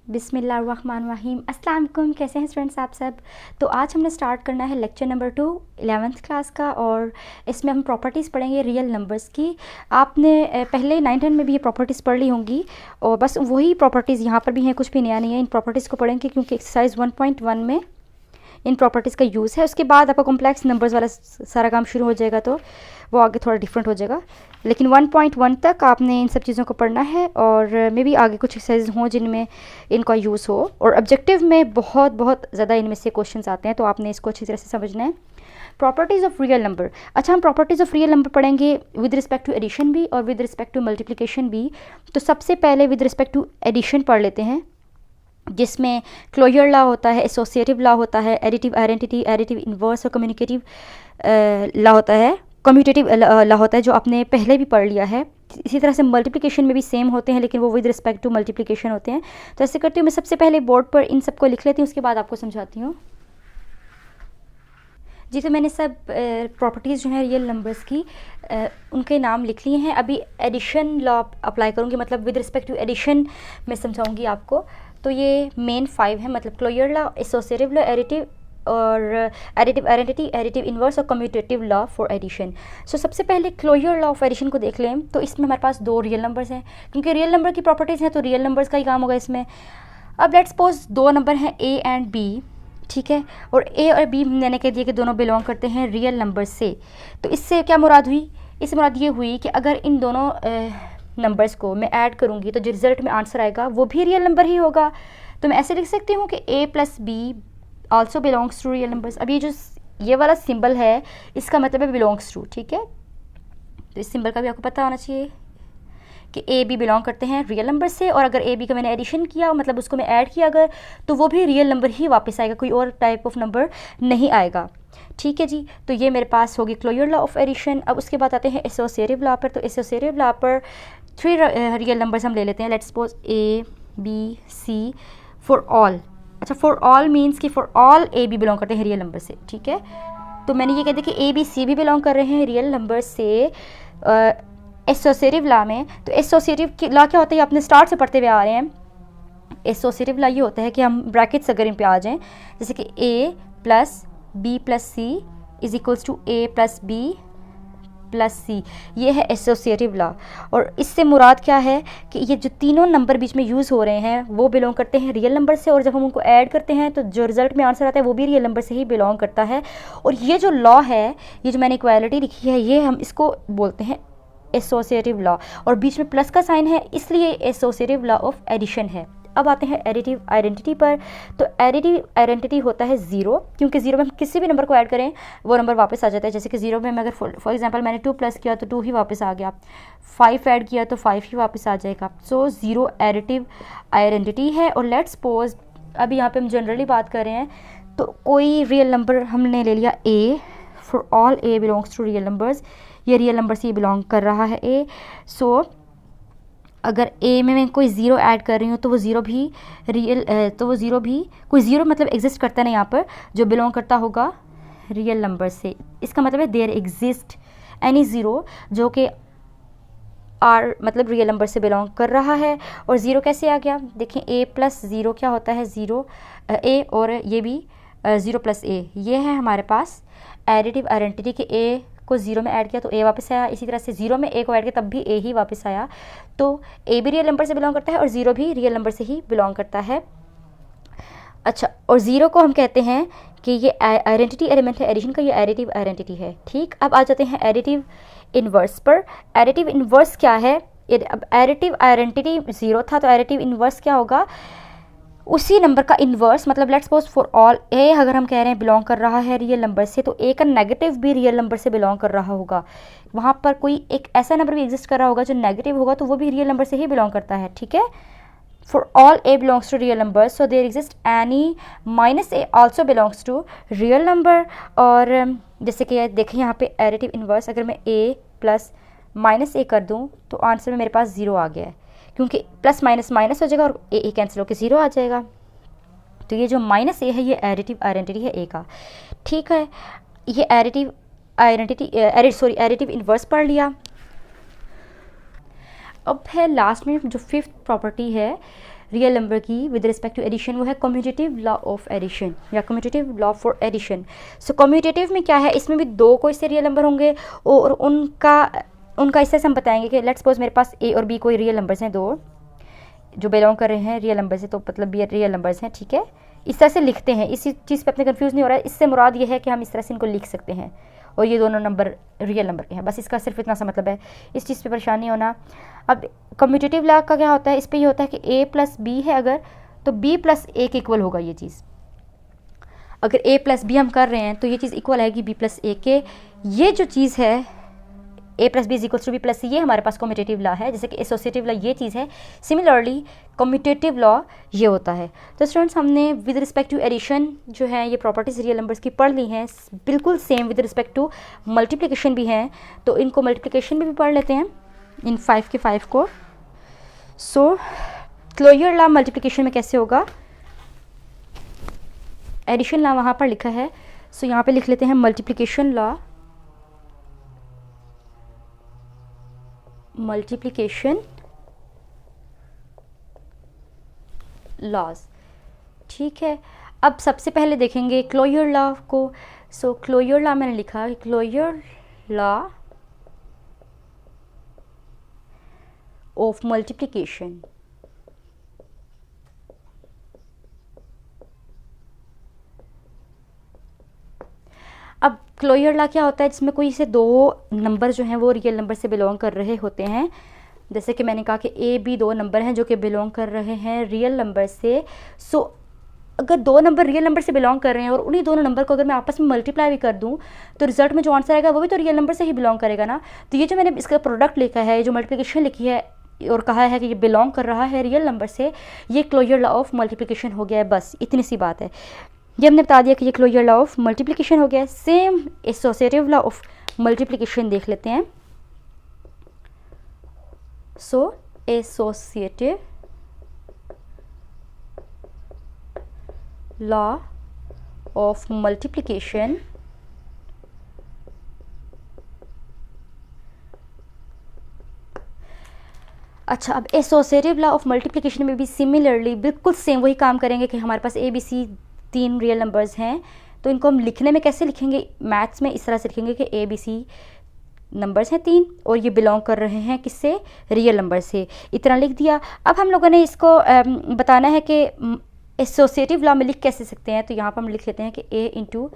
बिस्मिल्लाहिर्रहमानिर्रहीम। अस्सलाम वालेकुम। कैसे हैं स्टूडेंट्स आप सब। तो आज हमने स्टार्ट करना है लेक्चर नंबर 2 11th क्लास का, और इसमें हम प्रॉपर्टीज़ पढ़ेंगे रियल नंबर्स की। आपने पहले 9th में भी ये प्रॉपर्टीज़ पढ़ ली होंगी, और बस वही प्रॉपर्टीज़ यहाँ पर भी हैं, कुछ भी नया नहीं है। इन प्रॉपर्टीज़ को पढ़ेंगे क्योंकि एक्सरसाइज 1.1 में इन प्रॉपर्टीज़ का यूज़ है। उसके बाद आपका कॉम्प्लेक्स नंबर्स वाला सारा काम शुरू हो जाएगा, तो वो आगे थोड़ा डिफरेंट हो जाएगा। लेकिन 1.1 तक आपने इन सब चीज़ों को पढ़ना है, और मे भी आगे कुछ एक्सरसाइज हों जिनमें इनका यूज़ हो। और ऑब्जेक्टिव में बहुत बहुत ज़्यादा इनमें से क्वेश्चंस आते हैं, तो आपने इसको अच्छी तरह से समझना है। Properties of real number. अच्छा, हम प्रॉपर्टीज़ ऑफ रियल नंबर पढ़ेंगे विद रिस्पेक्ट टू एडिशन भी और विद रिस्पेक्ट टू मल्टीप्लिकेशन भी। तो सबसे पहले विद रिस्पेक्ट टू एडिशन पढ़ लेते हैं, जिसमें क्लोजर लॉ होता है, एसोसिएटिव लॉ होता है, एडिटिव आइडेंटिटी, एडिटिव इन्वर्स और कम्युनिकेटिव लॉ होता है, कम्यूटेटिव लॉ होता है, जो आपने पहले भी पढ़ लिया है। इसी तरह से मल्टीप्लिकेशन में भी सेम होते हैं, लेकिन वो विद रिस्पेक्ट टू मल्टीप्लिकेशन होते हैं। तो ऐसे करती हूँ, मैं सबसे पहले बोर्ड पर इन सबको लिख लेती हूँ, उसके बाद आपको समझाती हूँ। जी, तो मैंने सब प्रॉपर्टीज़ जो हैं रियल नंबर्स की उनके नाम लिख लिए हैं। अभी एडिशन लॉ अप्लाई करूँगी, मतलब विद रिस्पेक्ट टू एडिशन में समझाऊँगी आपको। तो ये मेन 5 है, मतलब closure law, associative law, additive और एडिटिव आइडेंटिटी, एडिटिव इन्वर्स और commutative law for addition. So सबसे पहले क्लोजर लॉ ऑफ एडिशन को देख लें। तो इसमें हमारे पास 2 रियल नंबर्स हैं, क्योंकि रियल नंबर की प्रॉपर्टीज़ हैं तो रियल नंबर्स का ही काम होगा इसमें। अब लेट्स सपोज 2 नंबर हैं ए एंड बी, ठीक है, और ए और बी मैंने कह दिया कि दोनों बिलोंग करते हैं रियल नंबर से। तो इससे क्या मुराद हुई? इससे मुराद ये हुई कि अगर इन दोनों नंबर्स को मैं ऐड करूँगी तो जो रिज़ल्ट में आंसर आएगा वो भी रियल नंबर ही होगा। तो मैं ऐसे लिख सकती हूँ कि A plus B also belongs to real numbers. अब ये वाला सिंबल है, इसका मतलब है बिलोंग्स टू, ठीक है। तो इस सिंबल का भी आपको पता होना चाहिए कि ए बी बिलोंग करते हैं रियल नंबर से, और अगर ए बी का मैंने एडिशन किया, मतलब उसको मैं ऐड किया अगर, तो वो भी रियल नंबर ही वापस आएगा, कोई और टाइप ऑफ नंबर नहीं आएगा, ठीक है जी। तो ये मेरे पास होगी क्लोजर लॉ ऑफ एडिशन। अब उसके बाद आते हैं एसोसिएटिव लॉ पर। तो एसोसिएटिव लॉ पर 3 रियल नंबर्स हम ले लेते हैं। Let's suppose A B C for all. अच्छा, फॉर ऑल मीन्स कि for all A B belong करते हैं रियल नंबर से, ठीक है। तो मैंने ये कह दिया कि ए बी सी भी बिलोंग कर रहे हैं रियल नंबर से एसोसिएटिव लॉ में। तो एसोसिएटिव लॉ क्या होता है, आपने स्टार्ट से पढ़ते हुए आ रहे हैं। एसोसिएटिव लॉ ये होता है कि हम ब्रैकेट्स अगर इन पे आ जाएं, जैसे कि A plus B plus C is equals to A plus B plus C, ये है एसोसिएटिव लॉ। और इससे मुराद क्या है कि ये जो तीनों नंबर बीच में यूज़ हो रहे हैं वो बिलोंग करते हैं रियल नंबर से, और जब हम उनको ऐड करते हैं तो जो रिजल्ट में आंसर आता है वो भी रियल नंबर से ही बिलोंग करता है। और ये जो लॉ है, ये जो मैंने इक्वालिटी लिखी है, ये हम इसको बोलते हैं एसोसिएटिव लॉ, और बीच में प्लस का साइन है, इसलिए एसोसिएटिव लॉ ऑफ एडिशन है। अब आते हैं एडिटिव आइडेंटिटी पर। तो एडिटिव आइडेंटिटी होता है 0, क्योंकि 0 में हम किसी भी नंबर को ऐड करें वो नंबर वापस आ जाता है। जैसे कि 0 में मैं अगर फॉर एग्जांपल मैंने 2 प्लस किया तो 2 ही वापस आ गया, 5 ऐड किया तो 5 ही वापस आ जाएगा। सो 0 एडिटिव आइडेंटिटी है। और लेट्स सपोज अभी यहाँ पे हम जनरली बात कर रहे हैं, तो कोई रियल नंबर हमने ले लिया A, for all A belongs to real numbers, ये रियल नंबर से ये बिलोंग कर रहा है ए। सो अगर ए में मैं कोई 0 ऐड कर रही हूँ तो वो 0 भी तो वो 0 भी कोई 0 मतलब एग्जिस्ट करता है ना यहाँ पर, जो बिलोंग करता होगा रियल नंबर से। इसका मतलब है देयर एग्जिस्ट एनी 0 जो कि आर मतलब रियल नंबर से बिलोंग कर रहा है। और 0 कैसे आ गया, देखें ए प्लस 0 क्या होता है, 0 ए, और ये भी 0 प्लस ए, ये है हमारे पास एडिटिव आइडेंटिटी के ए को 0 में ऐड किया तो ए वापस आया। इसी तरह से 0 में ए को ऐड किया तब भी ए ही वापस आया। तो ए भी रियल नंबर से बिलोंग करता है और 0 भी रियल नंबर से ही बिलोंग करता है। अच्छा, और 0 को हम कहते हैं कि ये आइडेंटिटी एलिमेंट है एडिशन का, ये एडिटिव आइडेंटिटी है, ठीक। अब आ जाते हैं एडिटिव इन्वर्स पर। एडिटिव इन्वर्स क्या है? अब एडिटिव आइडेंटिटी 0 था, तो एडिटिव इन्वर्स क्या होगा, उसी नंबर का इन्वर्स। मतलब लेट्स सपोज फॉर ऑल ए अगर हम कह रहे हैं बिलोंग कर रहा है रियल नंबर से, तो ए का नेगेटिव भी रियल नंबर से बिलोंग कर रहा होगा। वहाँ पर कोई एक ऐसा नंबर भी एग्जिस्ट कर रहा होगा जो नेगेटिव होगा, तो वो भी रियल नंबर से ही बिलोंग करता है, ठीक है। For all A belongs to real number, so there exist any minus A also belongs to real number. और जैसे कि देखें यहाँ पे एडिटिव इन्वर्स, अगर मैं ए प्लस माइनस ए कर दूँ तो आंसर में मेरे पास 0 आ गया है, क्योंकि प्लस माइनस माइनस हो जाएगा और ए कैंसिल होकर 0 आ जाएगा। तो ये जो माइनस ए है ये एडिटिव आइडेंटिटी है ए का, ठीक है। ये एडिटिव आइडेंटिटी एडिटिव इन्वर्स पढ़ लिया। अब है लास्ट में जो 5th प्रॉपर्टी है रियल नंबर की विद रिस्पेक्ट टू एडिशन, वो है कम्यूटेटिव लॉ ऑफ एडिशन या commutative law for addition. So commutative में क्या है, इसमें भी दो कोई से रियल नंबर होंगे और उनका इससे हम बताएंगे कि लेट्स सपोज मेरे पास ए और बी कोई रियल नंबर्स हैं, दो जो बिलोंग कर रहे हैं रियल नंबर से, तो मतलब बी रियल नंबर्स हैं, ठीक है। इस तरह से लिखते हैं, इसी चीज़ पे अपने कंफ्यूज नहीं हो रहा है। इससे मुराद ये है कि हम इस तरह से इनको लिख सकते हैं और ये दोनों नंबर रियल नंबर के हैं, बस इसका सिर्फ इतना सा मतलब है, इस चीज़ पे परेशान नहीं होना। अब कम्यूटेटिव लॉ का क्या होता है, इस पे ये होता है कि ए प्लस बी है अगर, तो बी प्लस ए के इक्वल होगा ये चीज़। अगर ए प्लस बी हम कर रहे हैं तो ये चीज़ इक्वल आएगी बी प्लस ए के। ये जो चीज़ है A plus B is equals to B plus C, ये हमारे पास कम्यूटेटिव लॉ है, जैसे कि एसोसिएटिव लॉ ये चीज़ है। सिमिलरली कम्यूटेटिव लॉ ये होता है। तो स्टूडेंट्स हमने विद रिस्पेक्ट टू एडिशन जो है ये प्रॉपर्टीज रियल नंबर्स की पढ़ ली हैं, बिल्कुल same with respect to multiplication भी हैं, तो इनको मल्टीप्लिकेशन में भी पढ़ लेते हैं इन 5 के 5 को। सो क्लोजर लॉ मल्टीप्लिकेशन में कैसे होगा, एडिशन लॉ वहाँ पर लिखा है, सो यहाँ पे लिख लेते हैं मल्टीप्लिकेशन लॉ, मल्टीप्लिकेशन लॉज, ठीक है। अब सबसे पहले देखेंगे क्लोजर लॉ को। सो क्लोजर लॉ मैंने लिखा, क्लोजर लॉ ऑफ मल्टीप्लिकेशन। अब क्लोजर लॉ क्या होता है, जिसमें कोई से दो नंबर जो हैं वो रियल नंबर से बिलोंग कर रहे होते हैं। जैसे कि मैंने कहा कि ए बी दो नंबर हैं जो कि बिलोंग कर रहे हैं रियल नंबर से। सो अगर दो नंबर रियल नंबर से बिलोंग कर रहे हैं और उन्हीं दोनों नंबर को अगर मैं आपस में मल्टीप्लाई भी कर दूं तो रिजल्ट में जो आंसर आएगा वो भी तो रियल नंबर से ही बिलोंग करेगा ना। तो ये जो मैंने इसका प्रोडक्ट लिखा है, जो मल्टीप्लिकेशन लिखी है और कहा है कि ये बिलोंग कर रहा है रियल नंबर से, ये क्लोजर लॉ ऑफ मल्टीप्लिकेशन हो गया है। बस इतनी सी बात है, ये हमने बता दिया कि ये क्लोजर लॉ ऑफ मल्टीप्लिकेशन हो गया है। Same associative law of multiplication देख लेते हैं। सो एसोसिएटिव लॉ ऑफ मल्टीप्लिकेशन अच्छा, अब एसोसिएटिव लॉ ऑफ मल्टीप्लिकेशन में भी सिमिलरली बिल्कुल सेम वही काम करेंगे कि हमारे पास ए बी सी तीन रियल नंबर्स हैं, तो इनको हम लिखने में कैसे लिखेंगे, मैथ्स में इस तरह से लिखेंगे कि ए बी सी नंबर्स हैं तीन और ये बिलोंग कर रहे हैं किससे, रियल नंबर से। इतना लिख दिया। अब हम लोगों ने इसको बताना है कि एसोसिएटिव लॉ में लिख कैसे सकते हैं, तो यहाँ पर हम लिख लेते हैं कि A into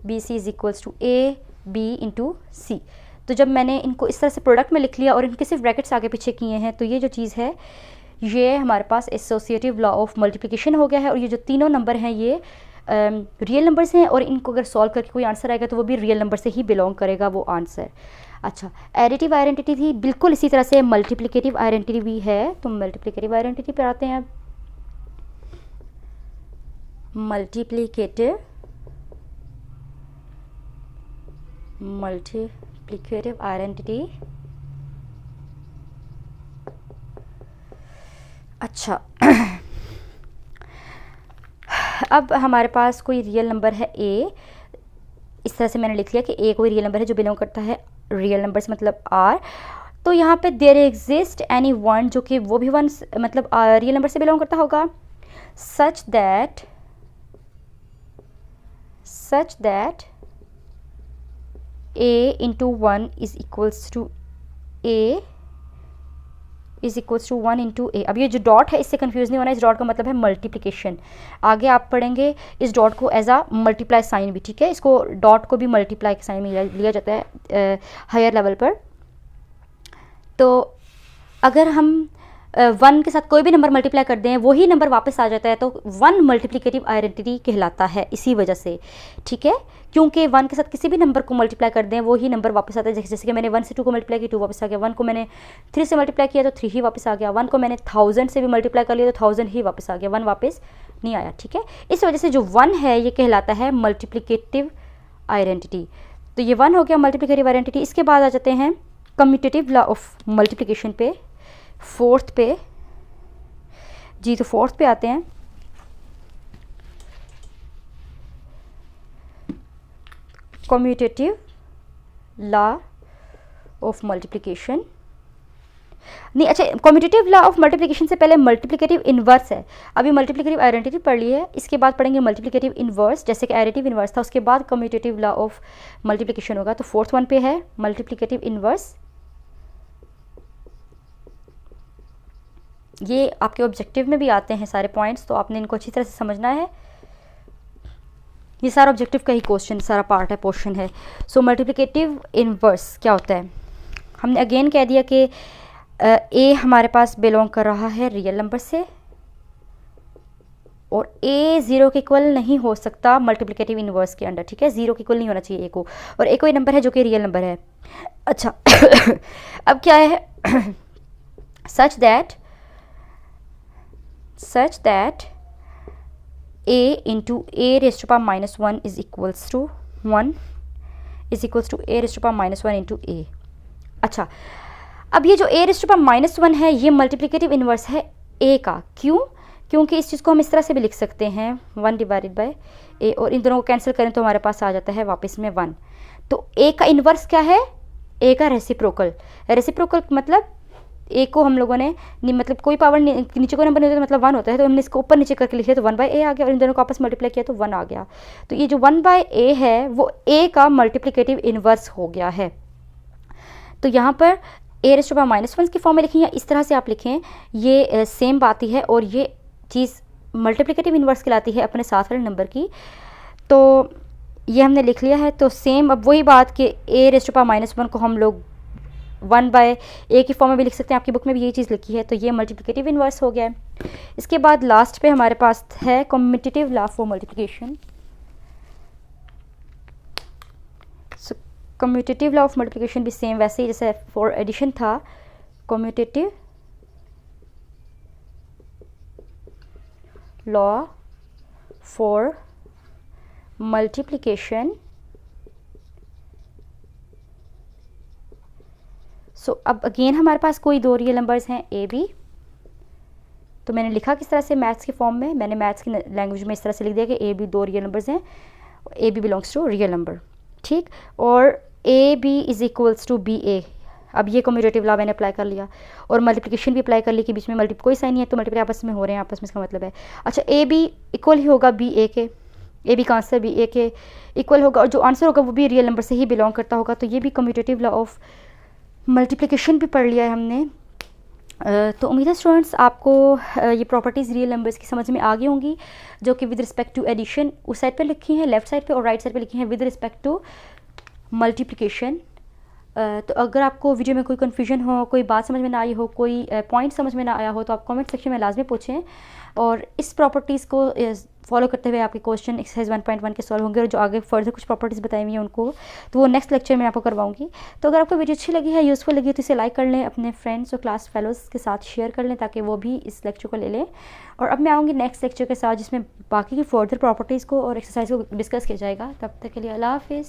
B C is equals to A B into C. तो जब मैंने इनको इस तरह से प्रोडक्ट में लिख लिया और इनके सिर्फ ब्रैकेट्स आगे पीछे किए हैं, तो ये जो चीज़ है ये हमारे पास एसोसिएटिव लॉ ऑफ मल्टीप्लिकेशन हो गया है। और ये जो तीनों नंबर हैं ये रियल नंबर्स हैं और इनको अगर सॉल्व करके कोई आंसर आएगा तो वो भी रियल नंबर से ही बिलोंग करेगा वो आंसर। अच्छा, एडिटिव आइडेंटिटी थी बिल्कुल इसी तरह से मल्टीप्लिकेटिव आइडेंटिटी भी है, तो मल्टीप्लिकेटिव आइडेंटिटी पर आते हैं। अब मल्टीप्लिकेटिव आइडेंटिटी। अच्छा अब हमारे पास कोई रियल नंबर है ए, इस तरह से मैंने लिख लिया कि ए कोई रियल नंबर है जो बिलोंग करता है रियल नंबर से, मतलब आर। तो यहाँ पे देयर एग्जिस्ट एनी वन जो कि वो भी वन मतलब रियल नंबर से बिलोंग करता होगा, such that A into one is equals to A is equals to one into A. अब ये जो डॉट है इससे कंफ्यूज नहीं होना, इस डॉट का मतलब है मल्टीप्लिकेशन। आगे आप पढ़ेंगे इस डॉट को एज आ मल्टीप्लाई साइन भी, ठीक है। इसको डॉट को भी मल्टीप्लाई के साइन में लिया जाता है हायर लेवल पर। तो अगर हम वन के साथ कोई भी नंबर मल्टीप्लाई कर दें वही नंबर वापस आ जाता है, तो वन मल्टीप्लिकेटिव आइडेंटिटी कहलाता है इसी वजह से, ठीक है। क्योंकि वन के साथ किसी भी नंबर को मल्टीप्लाई कर दें वही नंबर वापस आता है। जैसे कि मैंने 1 से 2 को मल्टीप्लाई किया 2 वापस आ गया, 1 को मैंने 3 से मल्टीप्लाई किया तो 3 ही वापस आ गया, 1 को मैंने 1000 से भी मल्टीप्लाई कर लिया तो 1000 ही वापस आ गया, 1 वापस नहीं आया, ठीक है। इस वजह से जो 1 है ये कहलाता है मल्टीप्लिकेटिव आइडेंटिटी। तो ये 1 हो गया मल्टीप्लिकेटिव आइडेंटिटी। इसके बाद आ जाते हैं कम्यूटेटिव लॉ ऑफ मल्टीप्लिकेशन पे, फोर्थ पे जी। तो फोर्थ पे आते हैं। Commutative law of multiplication. नहीं, अच्छा, कम्यूटेटिव लॉ ऑफ मल्टीप्लिकेशन से पहले मल्टीप्लिकेटिव इन्वर्स है। अभी मल्टीप्लिकेटिव आइडेंटिटी पढ़ ली है, इसके बाद पढ़ेंगे मल्टीप्लिकेटिव इन्वर्स, जैसे कि एडिटिव इन्वर्स था, उसके बाद कम्यूटेटिव लॉ ऑफ मल्टीप्लिकेशन होगा। तो फोर्थ वन पे है मल्टीप्लिकेटिव इन्वर्स। ये आपके ऑब्जेक्टिव में भी आते हैं सारे पॉइंट्स, तो आपने इनको अच्छी तरह से समझना है। ये सारा ऑब्जेक्टिव का ही क्वेश्चन, सारा पार्ट है, पोर्शन है। सो मल्टीप्लिकेटिव इन्वर्स क्या होता है? हमने अगेन कह दिया कि ए हमारे पास बिलोंग कर रहा है रियल नंबर से, और ए ज़ीरो के इक्वल नहीं हो सकता मल्टीप्लिकेटिव इन्वर्स के अंडर, ठीक है? ज़ीरो के इक्वल नहीं होना चाहिए ए को, और ए कोई नंबर है जो कि रियल नंबर है। अच्छा अब क्या है such that a into a raised to power minus 1 is equals to 1 is equals to a raised to power minus 1 into a। अच्छा, अब ये जो a raised to power minus 1 है, ये मल्टीप्लिकेटिव इन्वर्स है a का। क्यों? क्योंकि इस चीज़ को हम इस तरह से भी लिख सकते हैं 1 डिवाइडेड बाय a, और इन दोनों को कैंसिल करें तो हमारे पास आ जाता है वापस में 1। तो a का इन्वर्स क्या है? a का रेसिप्रोकल। रेसिप्रोकल मतलब ए को हम लोगों ने मतलब कोई पावर नीचे कोई नंबर नहीं होता, मतलब 1 होता है, तो हमने इसको ऊपर नीचे करके लिखे तो 1/a आ गया, और इन दोनों को आपस मल्टीप्लाई किया तो 1 आ गया। तो ये जो 1/a है वो a का मल्टीप्लिकेटिव इन्वर्स हो गया है। तो यहाँ पर a रेज़ टू पावर -1 की फॉर्म में लिखें या इस तरह से आप लिखें, ये सेम बात ही है, और ये चीज़ मल्टीप्लिकेटिव इन्वर्स कहलाती है अपने साथ वाले नंबर की। तो ये हमने लिख लिया है। तो सेम अब वही बात कि a रेज़ टू पावर -1 को हम लोग 1/a की फॉर्म में भी लिख सकते हैं, आपकी बुक में भी यही चीज़ लिखी है। तो ये मल्टीप्लिकेटिव इन्वर्स हो गया है। इसके बाद लास्ट पे हमारे पास है commutative law for multiplication. So commutative law of multiplication भी सेम वैसे ही जैसे फॉर एडिशन था। Commutative law for multiplication. So अब अगेन हमारे पास कोई दो रियल नंबर्स हैं ए बी। तो मैंने लिखा किस तरह से मैथ्स के फॉर्म में, मैंने मैथ्स की लैंग्वेज में इस तरह से लिख दिया कि ए बी दो रियल नंबर्स हैं, A B belongs to real number, ठीक। और A B is equals to B A. अब ये कम्यूटेटिव लॉ मैंने अप्लाई कर लिया, और मल्टीप्लिकेशन भी अप्लाई कर ली कि बीच में कोई साइन नहीं है तो मल्टीप्लाई आपस में हो रहे हैं, आपस में इसका मतलब है। अच्छा, ए बी इक्वल ही होगा बी ए के, ए बी का आंसर बी ए के इक्वल होगा, और जो आंसर होगा वो भी रियल नंबर से ही बिलोंग करता होगा। तो ये भी कम्यूटेटिव लॉ ऑफ मल्टीप्लिकेशन भी पढ़ लिया है हमने। तो उम्मीद है स्टूडेंट्स आपको ये प्रॉपर्टीज़ रियल नंबर्स की समझ में आ गई होंगी, जो कि विद रिस्पेक्ट टू एडिशन उस साइड पे लिखी हैं लेफ्ट साइड पे, और राइट साइड पे लिखी हैं विद रिस्पेक्ट टू मल्टीप्लिकेशन। तो अगर आपको वीडियो में कोई कन्फ्यूजन हो, कोई बात समझ में ना आई हो, कोई पॉइंट समझ में ना आया हो, तो आप कमेंट सेक्शन में लाजमी पूछें, और इस प्रॉपर्टीज़ को फॉलो करते हुए आपके क्वेश्चन एक्सरसाइज 1.1 के सॉल्व होंगे, और जो आगे फर्दर कुछ प्रॉपर्टीज़ बताई हुई हैं उनको तो वो नेक्स्ट लेक्चर में आपको करवाऊंगी। तो अगर आपको वीडियो अच्छी लगी है, यूज़फुल लगी है, तो इसे लाइक कर लें, अपने फ्रेंड्स और क्लास फेलोज़ के साथ शेयर कर लें ताकि वो भी इस लेक्चर को ले लें। और अब मैं आऊँगी नेक्स्ट लेक्चर के साथ जिसमें बाकी की फर्दर प्रॉपर्टीज़ को और एक्सरसाइज को डिस्कस किया जाएगा। तब तक के लिए अल्लाह हाफिज़।